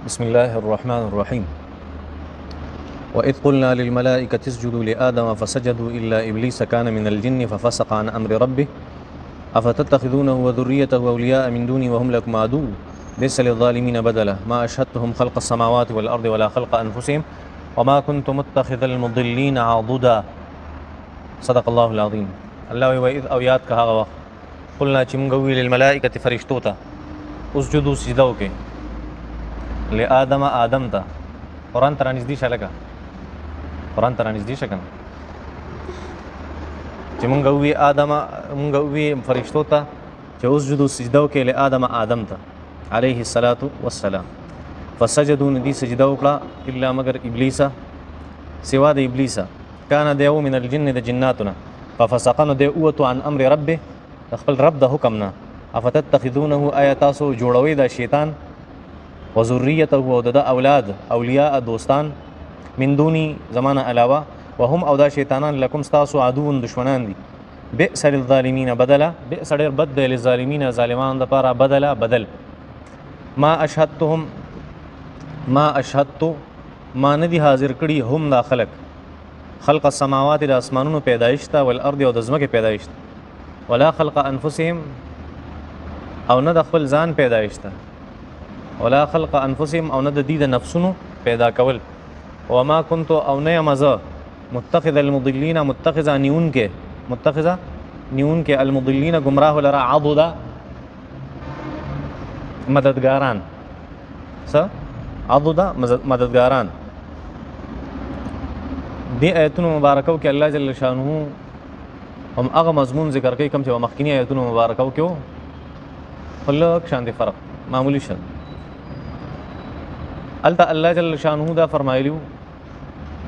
بسم الله الرحمن الرحيم. وإذ قلنا للملائكة اسجدوا لآدم فسجدوا إلا إبليس كان من الجن ففسق عن أمر ربه أفتتخذونه وذريته أولياء من دوني وهم لكم عدو بئس للظالمين بدلا ما أشهدتهم خلق السماوات والأرض ولا خلق أنفسهم وما كنت متخذ المضلين عضدا. صدق الله العظيم. الله وإذ أو یاد کا هغه وخت قلنا چې موږ ویل للملائکة فرشتو ته اسجدوا سجده وکړئ لآدم آدم ته. قرآن ته رانږدې شه لکه قرآن ته رانږدې شه که نه چې مونږ ووي مونږ ووي فرشتو ته چې اسجدو سجده وکړئ لآدم آدم ته علیه الصلاة والسلام. فسجدو نه دي سجده وکړه الا مگر ابلیسه سوا د ابلیسه کان دی و من الجن د جناتو نه ففسق نو دی ووتو عن امر ربه د خپل رب د حکم نه. افتتخذونه آیا تاسو جوړوئ د شیطان وذریته او د اولاد اولیاء دوستان من دونی زمانه علاوه وهم او دا شیطانان لکم ستاسو عدو دشمنان دي. بئس للظالمین بدلا بئس ډېر بد دی للظالمین ظالمان دپاره بدلا بدل. ما اشهدتو ما ندي حاضر کړي هم دا خلق السماوات د اسمانونو پیدایش ته والارض او د ځمکې پیدایش ته ولا خلق انفسهم او نه د خپل ځان پیدایش ته ولا خلق انفسهم او نه د دې د نفسونو پیدا کول. وما كنت او نه یم زه متخذ المضلین متخذه نیون کې المضلین گمراه لرا عضدا مددگاران عضدا مددگاران. دې آیتونو مبارکو کې الله جل شانه هم هغه مضمون ذکر کوي کوم چې مخکینی آیتونو مبارکو کې خلک شان دي فرق معمولی شل الته الله جل شانه دا فرمایلیو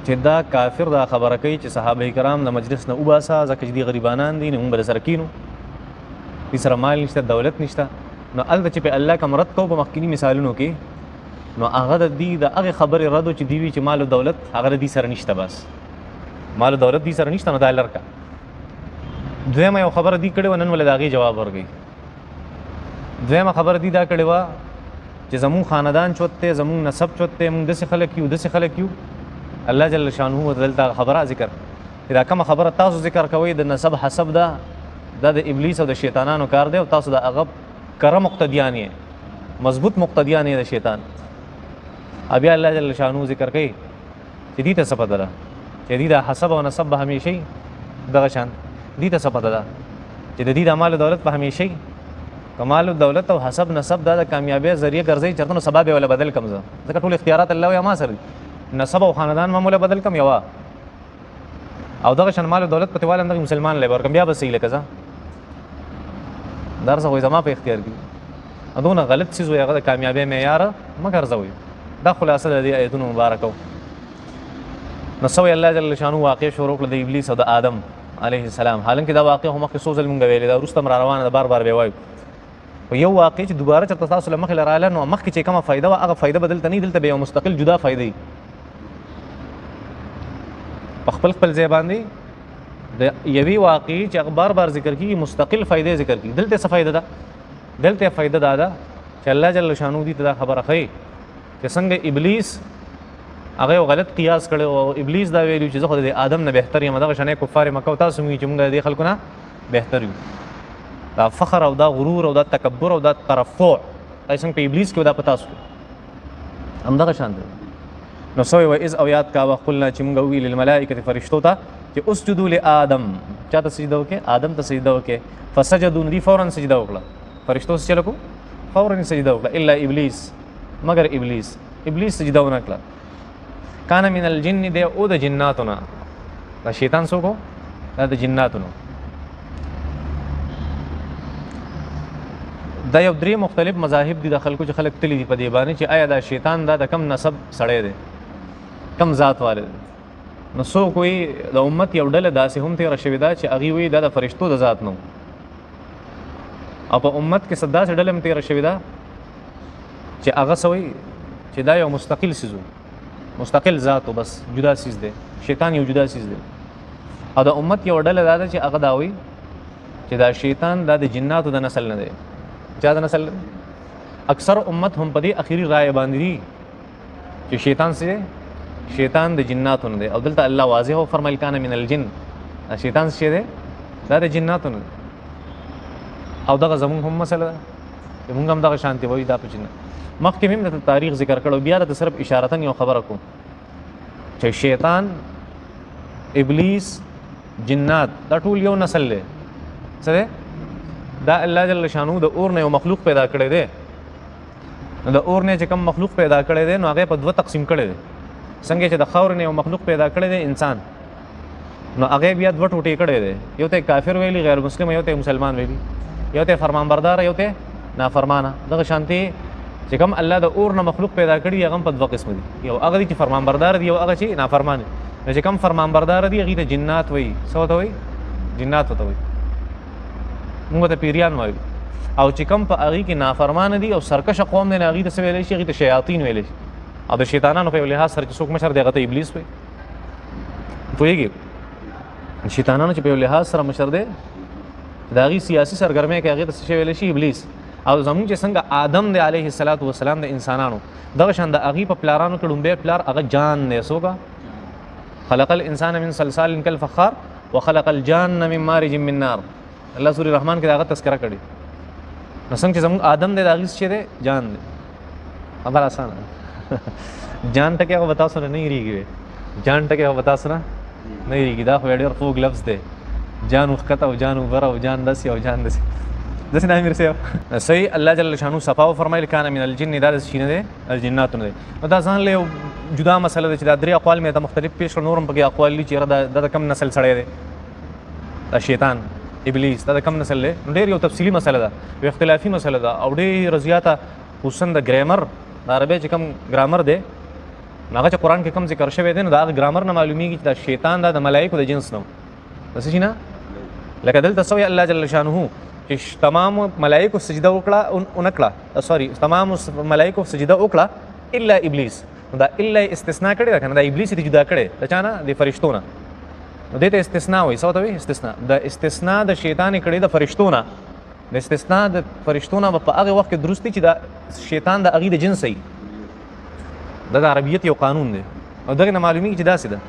چې دا کافر دا خبره کوي چې صحابه کرام د مجلس نه وباسه ځکه چې دي غریبانان دي نه هم بل سره کینو دي سره مال نشته دولت نشته. نو الته چې په الله کوم رد کو په مخکینی مثالونو کې نو هغه د دې د هغه خبرې ردو چې دی وی چې مال او دولت هغه د دې سره نشته بس مال او دولت دې سره نشته نو دا لرکا دویمه یو خبره دی کړي ونن ول داغي جواب ورغی. دویمه خبره دی دا کړي وا چې زمون خاندان چوته زمون نسب چوته موږ دسه خلک یو الله جل شانه ودلته خبره ذکر دا کوم خبره تاسو ذکر کوي د نسب حسب دا د ابلیس او د شیطانانو کار دی او تاسو د هغه کره مقتدیان یې مضبوط مقتدیان یې د شیطان. ابي الله جل شانه ذکر کوي چې دې ته سپد ده چې دې د حسب او نسب به همیشه دغه شان دې ته سپد ده چې د دې د مال دولت په همیشه کمال دولت او حسب نسب دا د کامیابی ذریعہ ګرځي چرته نو سبب ولا بدل کم ځکه ټول اختیارات الله یا ما سره نسب او خاندان معموله بدل کم یوا او دغه شان مال دولت په توال اندغه مسلمان لبر کم بیا به صحیح لکه درس خو زما په اختیار کې ادونه غلط چیز وي هغه د کامیابی معیار مگر زوي دا خلاصه د ایتونو مبارکو. نو سوی الله جل شانه واقع شروع کړ د ابلیس او د آدم علیه السلام حالانکه دا واقع هم کې سوزل مونږ ویل دا ورستم را روانه بار به وایو یو واقع چې دوباره چرته تاسو لمخ لراله نو مخ کې چې کومه فائدہ وا هغه فائدہ بدل تنی دلته به یو مستقل جدا فائدې په خپل ځای باندې د یوي واقع چې اخبار بار ذکر کی مستقل فائدې ذکر کی دلته څه فائدہ ده دلته فائدہ ده چې الله جل شانو دې ته خبره کوي چې څنګه ابلیس هغه غلط قیاس کړي او ابلیس دا ویلو چې زه خو د آدم نه بهتر یم دغه شنه کفار مکه تاسو موږ چې موږ د خلکو نه بهتر یو. دا فخر او دا غرور او دا تکبر او دا ترفع ایسن په ابلیس کې دا پتا سو هم دغه شان دي. نو سوی و اذ او یاد کا وقلنا چې موږ ویل للملائکه فرشتو ته چې اسجدوا لآدم چاته سجده وکي آدم ته سجده وکي فسجدوا دی فورا سجده وکړه فرشتو څه چلو فورا سجده وکړه الا ابلیس مگر ابلیس سجده ونه کړه کان من الجن دی او د جناتنا دا شیطان سو کو دا د جناتونو دا یو درې مختلف مذاهب دي د خلکو چې خلک تللی دي په دې باندې چې آیا دا شیطان دا د کم نسب سړی دی کم ذات والے نو سو کوئی د امت یو ډله داسې هم تېره شوې ده چې هغوی وایي دا د فرشتو د ذات نه او په امت کې داسې ډله هم تېره شوې ده چې هغه څه وایي چې دا یو مستقل څیز مستقل ذات بس جدا څیز دی شیطان یو جدا څیز دی او د امت یو ډله دا ده چې هغه دا وایي چې دا شیطان دا د جناتو د نسل نه دی چا د نسل اکثر امت هم په دې اخیری رائے باندې دي چې شیطان څه دی؟ شیطان د جناتو نه دی. او دلته الله واضح او فرمایل کان من الجن، شیطان څه دی؟ دا د جناتو نه دی. او دغه زمونږ هم مسله ده چې مونږ هم دغه شانتي وایو دا په جنات. مخکې مې د تاریخ ذکر کړو، بیا د صرف اشارتن یو خبره کوم چې شیطان، ابلیس، جنات دا ټول یو نسل دی. څه دی؟ دا الله جل شانو د اور نه یو مخلوق پیدا کړی دی. نو د اور نه چې کوم مخلوق پیدا کړی دی نو هغه په دوه تقسیم کړی دی. څنګه چې د خاور نه یو مخلوق پیدا کړی دی انسان، نو هغه بیا دوه ټوټې کړی دی. یو ته کافر ویلي غیر مسلم، یو ته مسلمان ویلي، یو ته فرمان بردار، یو ته نافرمانه. دغه شانتي چې کوم الله د اور نه مخلوق پیدا کړي هغه په دوه قسم دي. یو هغه چې فرمان بردار دي، یو هغه چې نافرمان دي. چې کوم فرمان بردار دي هغه ته جنات وایي. څه ته وایي؟ جنات ته وایي. موږ ته پیریان وایو. او چې کوم په هغه کې نافرمان دي او سرکش قوم دي هغه ته څه ویل شي؟ هغه ته شیاطین ویل شي. او د شیطانانو په لحاظ سره چې څوک مشر دی هغه ته ابلیس وایي. پوهیږي؟ شیطانانو چې په لحاظ سره مشر دی دا غي سیاسي سرګرمۍ کې هغه ته څه ویل شي؟ ابلیس. او زمونږ چې څنګه آدم دی علیه السلام د انسانانو دغه شان د هغې په پلارانو کې لومبی پلار هغه جان دی. څوکه؟ خلق الانسان من صلصال کالفخار وخلق الجان من مارج من نار. الله سورة رحمان کې هغه تذکره کړې. نو څنګه چې زمونږ آدم دی د هغې څه دی؟ جان دی. خبره اسانه جان ټکي هغه به تاسو نه هېرېږي. جان ټکي هغه به تاسو نه هېرېږي. دا خو ډېر خوږ لفظ دی. جان وښکته او جان وبره او جان داسې او جان داسې داسې نه امیر صاحب صحیح. الله جل شانو صفا وفرمایل کان من الجن، دا داسې شي نه دی، الجناتو نه دی. نو دا ځان له یو جدا مسله ده چې دا درې اقوال مې ته مختلف پیش کړل. نور هم پکې اقوال دي چې دا د کم نسل سړی دی، دا شیطان ابلیس دا د کم نسل دی. نو ډېر یو تفصیلي مسله ده، یو اختلافي مسله ده او ډېره زیاته خصوصا د ګرامر د عربۍ چې کوم ګرامر دی هغه چې قرآن کې کوم ذکر شوی دی نو د هغه ګرامر نه معلومیږي چې دا شیطان دا د ملایکو د جنس نه و. داسې شي نه؟ لکه دلته څه وایي الله جل شانه چې تمام ملایکو سجده وکړه ونه کړه، سوري تمام ملایکو سجده وکړه الا ابلیس. نو دا الا استثناء کړی ده که نه؟ دا ابلیس یې جدا کړی د چا نه؟ د فرشتو نه. نو دې ته استثناء وایي. څه ورته وایي؟ استثناء. د استثناء د شیطان یې کړی د فرشتو نه. د استثناء د فرشتو نه په هغه وخت کې درست دی چې دا شیطان د هغې د جنس وي. دا د عربیت یو قانون دی او دغې نه معلومیږي چې داسې ده.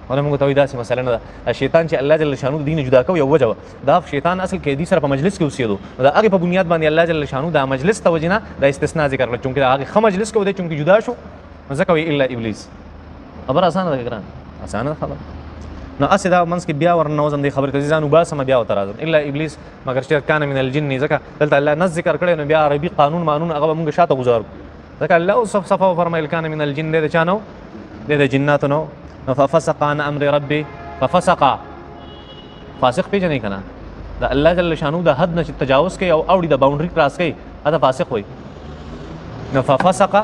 ولا موږ ته وایي داسې مسله نه ده. شیطان چې الله جل شانو د دین جدا کوي یو وجه وه. دا شیطان اصل کې دې سره په مجلس کې اوسېدو نو د هغې په بنیاد باندې الله جل شانو دا مجلس ته وجې نه دا استثناء ذکر کړه. چونکې د هغې ښه مجلس کې و دی چونکې جدا شو نو ځکه وایي الا ابلیس. خبره اسانه ده ګران؟ اسانه ده خبره. نو اسې دا منځ کې بیا ورننوځم دې خبرې ته ځان وباسم بیا ورته راځم. الا ابلیس مګر چې کان من الجن، ځکه دلته الله نص ذکر کړی نو بیا عربي قانون مانون هغه به مونږ شاته ګزارو. ځکه الله صفا وفرمایل کان من الجن، دی د چا نه؟ دی د جناتو نه. نو ففسق عن امر ربي، ففسق فاسق پیژنې که نه؟ د الله جل شانو د حد نه چې تجاوز کوي او اوړي د باونډري کراس کوي هغه فاسق وایي. نو ففسق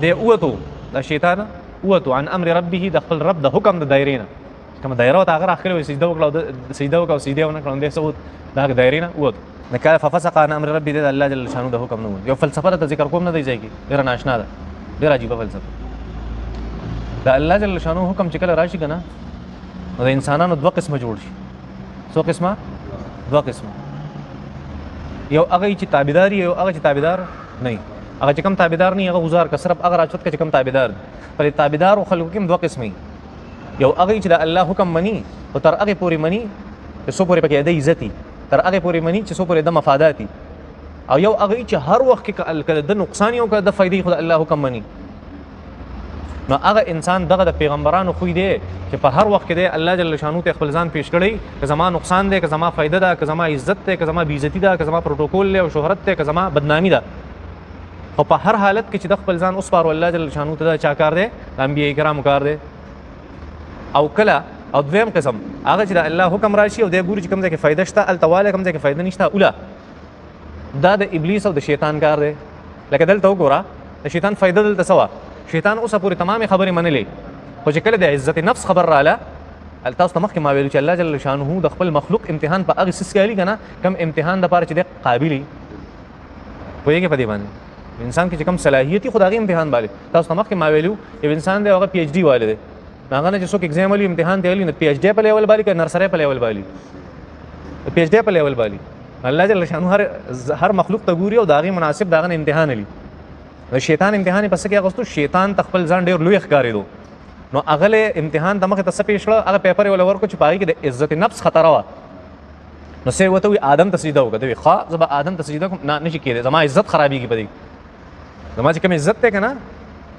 دی ووتو، د شیطان ووتو عن امر ربه، د خپل رب د حکم د دایرې نه. کومه دایره ورته هغه راښکلې وایي سجده وکړه، سجده وکړه او سجدې ونه کړه نو دی څه ووت؟ د هغې دایرې نه ووتو. نو ففسق عن امر ربه دی د الله جل شانو د حکم نه ووت. یو فلسفه درته ذکر کوم نه دی ځای کې، ډېره ناشنا ده، ډېره عجیبه فلسفه. د الله جل شانو حکم چې کله راشي که نه نو د انسانانو دوه قسمه جوړ شي. څو قسمه؟ دوه قسمه. یو هغه چې تابعدار یو هغه چې تابعدار نه وي. هغه چې کوم تابعدار نه وي هغه غوزار که صرف هغه راچوت که چې کوم تابعدار دي. په دې تابعدارو خلکو کې هم دوه قسمه وي. یو هغه چې د الله حکم مني او تر هغې پورې مني چې څو پورې پکې د عزت وي، تر هغې پورې مني چې څو پورې د مفادات وي. او یو هغه چې هر وخت کې که د نقصان یو که د فایدې خو د الله حکم مني. نو هغه انسان دغه د پیغمبرانو خوی دی چې په هر وخت کې دی الله جل شانو ته خپل ځان پیش کړی که زما نقصان دی، که زما فایده ده، که زما عزت دی، که زما بېعزتي ده، که زما پروتوکول دی او شهرت دی، که زما بدنامي ده. خو په هر حالت کې چې د خپل ځان وسپارو الله جل شانو ته دا چا کار دی؟ د انبیاء کرامو کار دی. او کله او دویم قسم هغه چې د الله حکم راشي او دی ګوري چې کوم ځای کې فایده شته هلته والی، کوم ځای کې فایده نشته اوله. دا د ابلیس او د شیطان کار دی. لکه دلته وګوره د شیطان فایده دلته څه وه؟ شیطان اوسه پورې تمامې خبرې منلې، خو چې کله د عزت نفس خبر راله تاسو ته مخکې ما ویلو چې الله جل شانه د خپل مخلوق امتحان په هغې څه کالي که نه کم امتحان دپاره چې دی قابل وي. پوهېږې په دې باندې انسان کې چې کوم صلاحیت وي خو د هغې امتحان باندې تاسو ته مخکې ما ویلو یو انسان دی هغه پی ایچ ډي والی دی. هغه نه چې څوک اګزام ولي امتحان دی ولي نو پی ایچ ډي په لیول بالي که نرسرۍ په لیول بالي؟ پی ایچ ډي په لیول بالي. الله جل شانه هر مخلوق ته ګوري او د هغې مناسب د هغه نه امتحان لي. د شیطان امتحان یې په څه کې اخیستو؟ شیطان ته خپل ځان ډېر لوی ښکارېدو، نو هغه امتحان د مخې ته څه پېښ کړه؟ هغه پیپر یې وله ورکړو چې په هغې کې د عزت نفس خطره وه. نو څه یې ورته وایي آدم ته سجده وکړه. ده وایي ښه زه به آدم ته سجده کوم، نه نشي کېدی، زما عزت خرابېږي په دې، زما چې کوم عزت دی که نه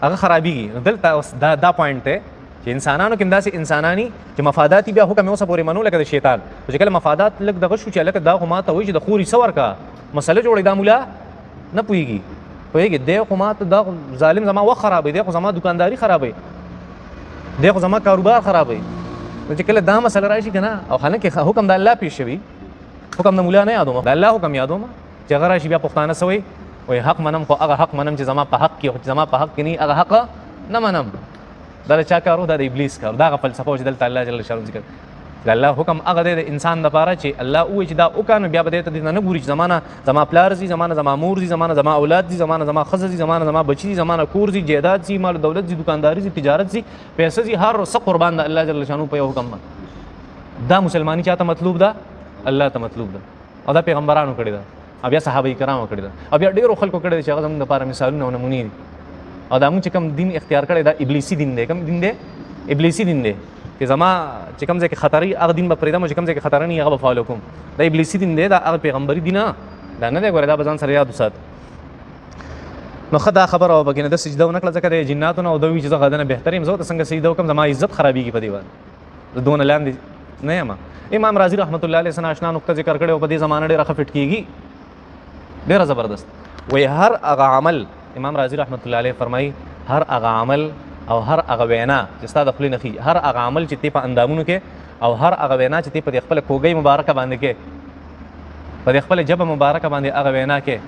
هغه خرابېږي. نو دلته دا پوینټ دی چې انسانانو کې هم داسې انسانان چې مفادات بیا حکم یې اوسه پورې منو لکه د شیطان. چې کله مفادات لږ دغه شو چې هلکه دا خو ما ته وایي چې د خوري څه ورکړه مسله جوړوي، دا مولا نه پوهېږي دی خو ما ته دا ظالم زما وخت خرابوي، دی خو زما دکانداري خرابوي، دی خو زما کاروبار خرابوي. نو چې کله دا مسله راشي که نه، او حالانکې حکم د الله پیش شوي، حکم د مولا نه یادومه، د الله حکم یادومه چې هغه راشي بیا پښتانه څه وایي؟ وایي حق منم خو هغه حق منم چې زما په حق کې، چې زما په حق کې نه هغه حق نه منم. دا د چا کار و؟ دا د ابلیس کار. دا هغه فلسفه چې دلته الله جل شانه ذکر د الله حکم هغه دی د انسان دپاره چې الله ووایي چې دا وکړه، نو بیا به دې ته نه ګوري چې زما پلار زي، زما مور زي، زما اولاد زي، زما ښځه زي، زما بچي زي، زما کور زي، جیداد زي، مال دولت زي، دکانداري زي، تجارت زي، پیسې زي، هر څه قربان د الله جل شانه په یو حکم باندې. دا مسلماني چاته مطلوب ده؟ الله ته مطلوب ده، او دا پیغمبرانو کړی ده، او بیا صحابه کرامو کړی ده، او بیا ډېرو خلکو کړی ده چې هغه زموږ دپاره مثالونه او نمونې دي. او دا موږ چې کوم دین اختیار کړی دا ابلیسي دین دی. کوم دین دی؟ ابلیسي دین دی چې زما چې کوم ځای کې خطري هغه دین به پرېږدم، چې کوم ځای کې خطر نه هغه به فالو کوم. دا ابلیسي دین دی، دا هغه پیغمبري دین نه، دا نه دی. ګوره دا به ځان سره یاد وساتو. نو ښه دا خبره وه، پکې نه ده سجده ونه کړه ځکه د جناتو نه، او ده وایي چې زه غده نه بهتر یم، زه ورته څنګه سجده وکړم، زما عزت خرابېږي په دې باندې، زه دونه لاندې نه یم. امام رازي رحمت الله علیه څه ناشنا نقطه ذکر کړې او په دې زمانه ډېره ښه فټ کېږي، ډېره زبردست. وایي هر هغه عمل، امام رازي رحمت الله علیه فرمایي هر هغه عمل او هر هغه وینا چې ستا د خولې نه خېږي، هر هغه عمل چې تی په اندامونو کې، او هر هغه وینا چې تی په دې خپله کوږۍ مبارکه باندې کې، په دې خپله ژبه مبارکه باندې هغه وینا کې،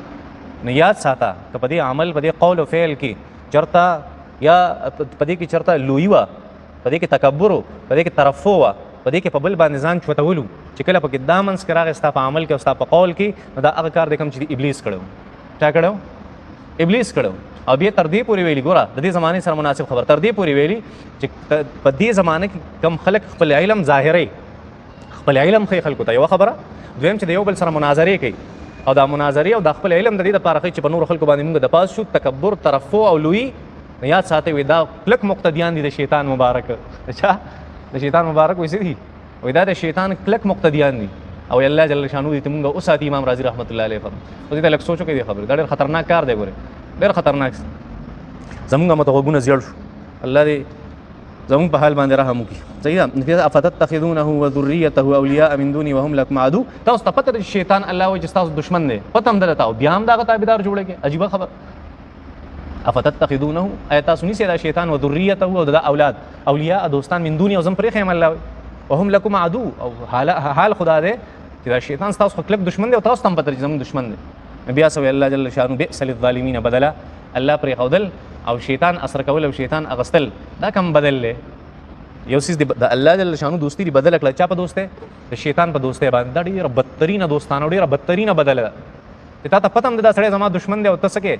نو یاد ساته که په دې عمل، په دې قول او فعل کې چېرته یا په دې کې چېرته لویي وه، په دې کې تکبر و، په دې کې ترفع وه، په دې کې په بل باندې ځان چوتولو، چې کله پکې دا منځ کې راغی ستا په عمل کې او ستا په قول کې، نو دا هغه کار دی کوم چې ابلیس کړی و. چا کړی و؟ ابلیس کړی و. او بیا تر دې پورې ویلي، ګوره د دې زمانې سره مناسب خبر، تر دې پورې ویلي چې په دې زمانه کې کم خلک خپل علم ظاهروي، خپل علم ښیي خلکو ته، یوه خبره. دویم چې د یو بل سره مناظرې کوي، او دا مناظرې او دا خپل علم د دې دپاره ښیي چې په نورو خلکو باندې موږ د پاس شو. تکبر، ترفع او لویي، یاد ساتئ وایي دا کلک مقتدیان دي د شیطان مبارک. د چا؟ د شیطان مبارک وایي څه دي؟ وایي دا د شیطان کلک مقتدیان دي، او الله جل شانه دې ته موږ وساتي. امام رازي رحمت الله علیه فرمایي. اوس دې ته لږ سوچ وکړئ دې خبرې، دا ډېر خطرناک کار دی. ګورې ډېر خطرناک، زمونږ مته غوږونه زیړ شو. الله دې زمونږ په حال باندې رحم وکړي. صحیح ده. افتتخذونه وذریته اولیاء من دوني وهم لكم عدو. تاسو ته پته ده چې شیطان الله وایي چې ستاسو دشمن دی، پته هم ده درته، او بیا هم د هغه تابعدار جوړېږئ. عجیبه خبر. افتتخذونه، آیا تاسو نیسئ دا شیطان وذریته او د اولاد اولیاء دوستان من دوني، او زه هم پرېښیم الله وایي وهم لكم عدو. او حال خدا دی چې دا شیطان ستاسو خو کلک دشمن دی، او تاسو ته هم پته چې زموږ دشمن دی. بیا څه وایي الله جل شانه؟ بئس للظالمین بدلا. الله پرېښودل او شیطان اثر کول او شیطان اغستل، دا کم بدل دی. یو څیز د الله جل شانه دوستي دی بدله کړه. چا په دوست دی؟ د شیطان په دوست دی باندې. دا ډېره بدترینه دوستانه او ډېره بدترینه بدله ده چې تا ته پته هم ده دا سړی زما دشمن دی، او ته څه کې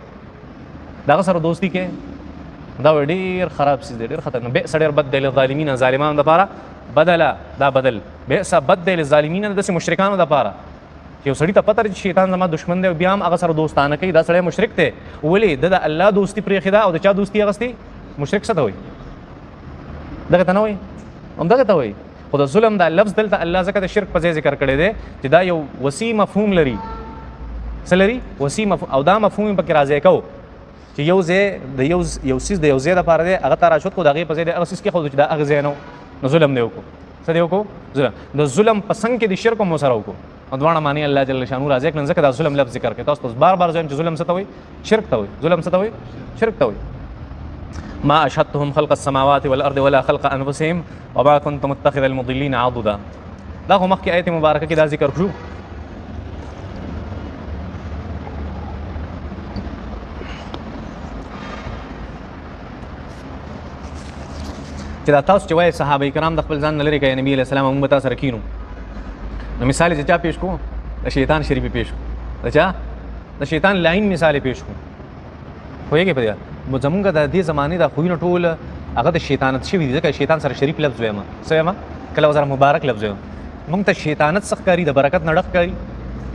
د هغه سره دوستي کې. دا ډېر خراب څیز دی، ډېر خطرناک. بئس ډېر بد دی للظالمین، ظالمانو دپاره. بدله، دا بدل. بئس بد دی للظالمین، داسې مشرکانو دپاره چې یو سړي ته پته چې شیطان زما دشمن دی او بیا هم هغه سره دوستانه کوي، دا سړی مشرک دی. ولې؟ د الله دوستي پرېښې ده او د چا دوستي اخیستې؟ مشرک څه ته وایي؟ دغه ته نه وایي؟ همدغه ته وایي. خو د ظلم دا لفظ دلته الله ځکه د شرک په ځای ذکر کړی دی چې دا یو وسیع مفهوم لري. څه لري؟ وسیع مفهوم. او دا مفهوم یې پکې راځای کوو چې یو ځای د یو څیز د یو ځای دپاره دی، هغه ته راشد، خو د هغې په ځای د هغه څیز کېښودو چې دا هغه ځای نه و، نو ظلم دی وکړو. څه دی وکړو؟ ظلم. د ظلم په څنګ کې د شرک هم ورسره وکړو. او دواړه معنی الله جل شانه راځي کړي، ځکه دا ظلم لفظ ذکر کوي. تاسو بار بار ځین چې ظلم څه ته وایي؟ شرک ته وایي. ظلم څه ته وایي؟ شرک ته وایي. ما اشهدتهم خلق السماوات والارض ولا خلق انفسهم وما كنت متخذ المضلين عضدا. دا خو مخکې آیت مبارکه کې دا ذکر شو. چې دا تاسو چې وایي صحابه کرام د خپل ځان نه لرې کوي، نبي علیه السلام موږ به تاسو سره کینو. نو مثال یې چا پیش کوو؟ د شیطان شریف پیش کوو. د چا؟ د شیطان لاین مثال پیش کوو. پوهېږئ په دې؟ زمونږ د دې زمانې دا خویونه ټول هغه د شیطانت شوي دي، ځکه شیطان سره شریف لفظ وایم. څه وایم؟ کله سره مبارک لفظ وایم. موږ ته شیطانت څه ښکاري؟ د برکت نه ډک ښکاري،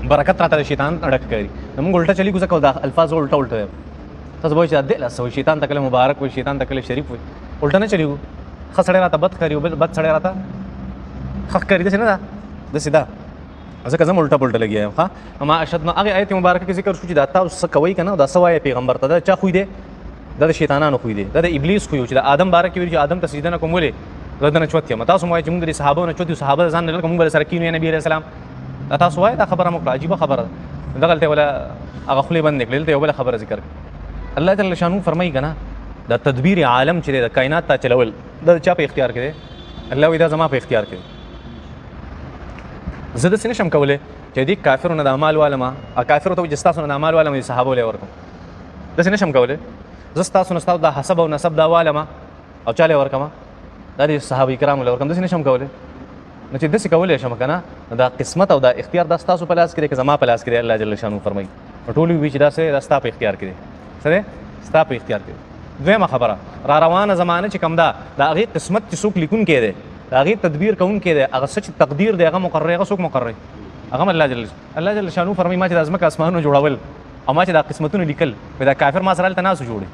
برکت راته شیطان اڑک کوي موږ الټا چلی کو ځکه دا الفاظ الټا الټا تاسو وایي چې دل اسو شیطان تکله مبارک وي شیطان تکله شریف وي الټا نه چلیو خسړې راته بد کوي او بد سړې راته خخ کوي دسه نه دا دسه دا ځکه زم الټا پلټه لګیا ها ما اشد ما هغه آیت مبارکه کې ذکر شو چې دا تاسو کوي کنه دا سوای پیغمبر ته دا چا خو دې دا شیطانانو خو دې دا ابلیس خو چې دا آدم بارک ویل چې آدم ته سجده نه کومولې ردنه چوتیا متا سو موږ چې موږ د صحابه نه چوتي صحابه ځان نه کوم بل سره کینو نبی رسول الله دا تاسو وای دا خبره مو عجیب خبره دا غلطه ولا هغه خپل بند نکړل ته بل خبره ذکر الله جل شانو فرمایي کنه دا تدبیر عالم چې د کائنات ته چلول دا چا په اختیار کې دی الله وی دا زما په اختیار کې زه د سینې شم کوله چې دې کافرونو د اعمال والما کافر ته جستاسو د اعمال والما صحابه له ورکو د سینې شم کوله زستاسو نستاو د حسب او نسب دا والما او چاله ورکما دا د صحابه کرام له ورکم د سینې شم کوله نو چې د څه کوله شم کنه دا قسمت او دا اختیار د تاسو په لاس کې کې زما په لاس کې الله جل شانو فرمایي ټول وی چې دا سه راستا په اختیار کې سره ستا په اختیار کې دویمه خبره را روانه زمانه چې کم دا هغه قسمت چې څوک لیکون کې دی هغه تدبیر کوون کې دی هغه سچ تقدیر دی هغه مقرر هغه څوک مقرر هغه الله جل شانو فرمایي ما چې د ازمکه اسمانونو جوړول او ما چې د قسمتونو لیکل په دا کافر ما سره تناسو جوړي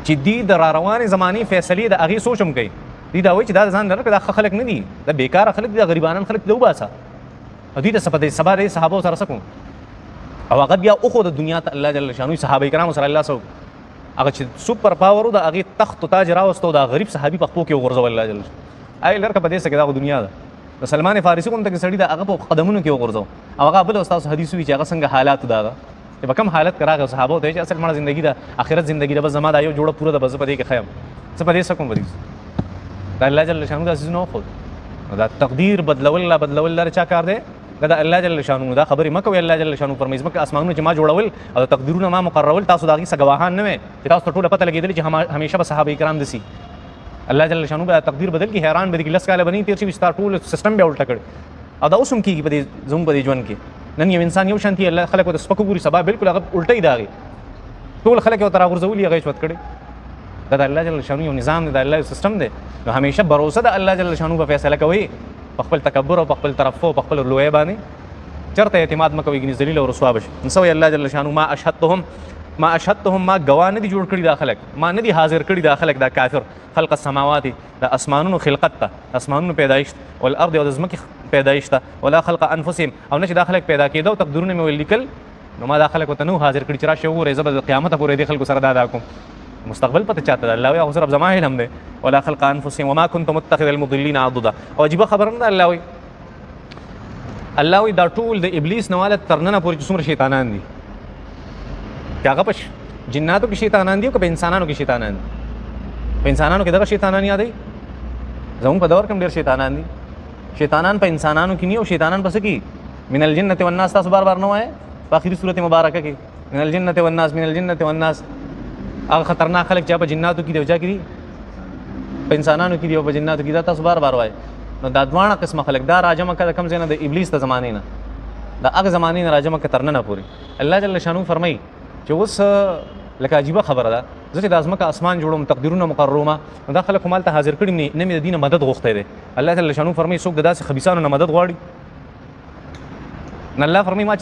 چې دی د را روانه زماني فیصله د هغه سوچم کوي دی دا وایي چې دا ځان لري دا خلک نه دي دا بیکار خلک دي غریبانان خلک دی وباسه او دې ته سپدې سبا دې صحابه سره سکو او هغه بیا او خو د دنیا ته الله جل شانو صحابه کرام سره الله سو هغه چې سوپر پاور د هغه تخت او تاج راوستو دا غریب صحابي په خپل کې ورځول الله جل آی لرکه په دې سره دا دنیا ده د سلمان فارسی کوم ته سړی دا هغه په قدمونو کې ورځو او هغه بل استاد حدیث وی چې هغه څنګه حالات دا چې په کوم حالت کراغه صحابه ته چې اصل مړه ژوندۍ ده اخرت ژوندۍ ده بس زما دا یو جوړه پوره د بس په دې کې خیم څه په دې سکم بدی دا الله جل شانو دا سيزونه خو دا تقدیر بدلول لري چا کار دی دا الله جل شانو دا خبرې مکه الله جل شانو فرمایي مکه اسمانونو چې ما جوړول او تقدیرونه ما مقررول تاسو داغي سګواهان نه وي چې تاسو ټول پته لګیدل چې همیشه به صحابه کرام دسي الله جل شانو به تقدیر بدل کی حیران به کې لس کاله بنی تیر شي ستا ټول سیستم به الټ کړ او دا اوسم کیږي په دې زوم په دې ژوند کې نن یو انسان یو شانتي الله خلق د سپکو ګوري سبا بالکل هغه الټي داغي ټول خلک یو تر غرزولي هغه چوت کړي دا الله جل شانو یو نظام دی الله سیستم دی نو همیشه باور د الله جل شانو په فیصله کوي په خپل تکبر او په خپل طرف او په خپل لوی باندې چرته اعتماد مکوي ګني ذلیل او رسوا بشي نو الله جل شانو ما اشهدتهم ما گواه نه دي جوړ کړی دا خلک ما نه دي حاضر کړی دا خلک دا کافر خلق السماوات دا اسمانونو خلقت ته اسمانونو پیدایش او الارض او زمکه پیدایش ته ولا خلق انفسهم او نه چې دا خلک پیدا کېدو تقدیرونه مې لیکل نو ما دا خلک ته نو حاضر کړی چې را شعور زب قیامت پورې د خلکو سره دا کوم مستقبل پته چاته الله او رب زما علم دی ولا خلق انفسهم وما كنت متخذ المضلين عضدا او عجيبه خبره ده الله وي دا ټول د ابلیس نواله ترننه پورې څومره شیطانان دي هغه په جناتو کې شیطانان دي او په انسانانو کې شیطانان دي په انسانانو کې دغه شیطانان یادې زموږ په دور کې ډېر شیطانان دي شیطانان په انسانانو کې نه او شیطانان پس کې من الجنه والناس تاسو بار نه وای په اخري سورته مبارکه کې من الجنه والناس هغه خطرناک خلک چې په جناتو کې دی او چې کې په انسانانو کې دی او په جناتو کې دا تاسو بار وای نو دا دوه قسمه خلک دا راجمه کړه کم زنه د ابلیس ته زمانه نه دا هغه زمانه نه راجمه کترنه پوری الله جل شانو فرمای چې اوس لکه عجیبه خبره ده زه د ازمکه اسمان جوړوم تقدیرونه مقررومه دا خلک مال ته حاضر کړي نه مې د دینه مدد غوښته دي الله جل شانو فرمای څوک د داسې خبيسانو نه مدد غواړي نه الله فرمای ما